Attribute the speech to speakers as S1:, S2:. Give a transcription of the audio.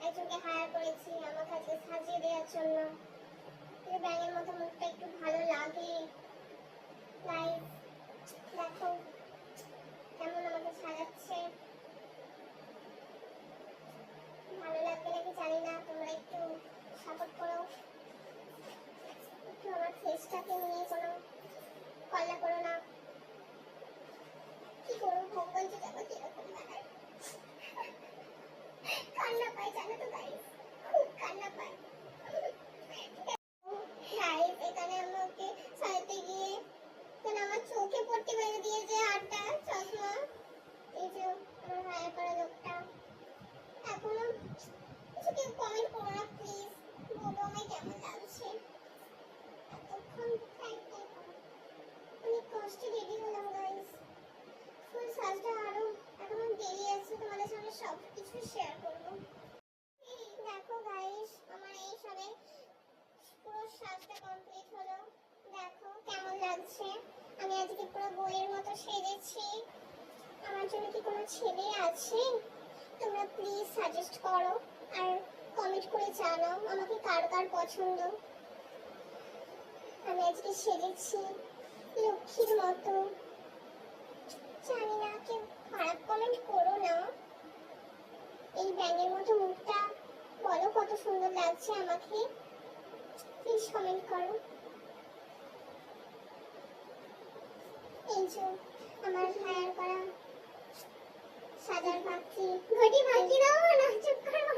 S1: একজনকে হায়ার করেছি আমার কাছে সাজিয়ে দেওয়ার জন্য। এই ব্যাঙের মতো মুখটা একটু ভালো লাগে। গাইস দেখো কেমন আমাকে সাজাচ্ছে, ভালো লাগবে নাকি জানি না, তোমরা একটু সাপোর্ট করো, একটু আমার ফেসটাকে নিয়ে কোনো কল্লা করো না। কি করবো ভগবান যে জানো কিরকম লাগায়, কান্না পায় জানো তো গাইস, খুব কান্না পায়। গাইস এখানে আমাকে সাজাতে গিয়ে কারণ আমার চোখে পট্টি বেঁধে দিয়েছে, আটটা চশমা। এই যে আমার হায়ার করা লোকটা, এখনো কিছু কেউ কমেন্ট করো না প্লিজ, বলো আমায় কেমন লাগছে। এতক্ষণ অনেক কষ্টে রেডি হলাম গাইস, ফুল সাজটা আরো এখনো দেরি আছে, তোমাদের সঙ্গে সব কিছু শেয়ার করবো। দেখো গাইস আমার এই সবে পুরো সাজটা কমপ্লিট হলো, দেখো কেমন লাগছে। আমি আজকে পুরো বইয়ের মতো সেজেছি। আমার জন্য কি কোনো ছেলে আছে? তোমরা প্লিজ সাজেস্ট করো আর কমেন্ট করে জানাও আমাকে কার কার পছন্দ। আমি আজকে সেজেছি লক্ষ্মীর মতো, জানি না কেউ খারাপ কমেন্ট করো না। এই ব্যাঙের মতো মুখটা বলো কত সুন্দর লাগছে আমাকে, প্লিজ কমেন্ট করো। এই যে আমার হায়ার করা সাজার পাত্রী, ঘটি ভাঙি দাও না, চুপ করো।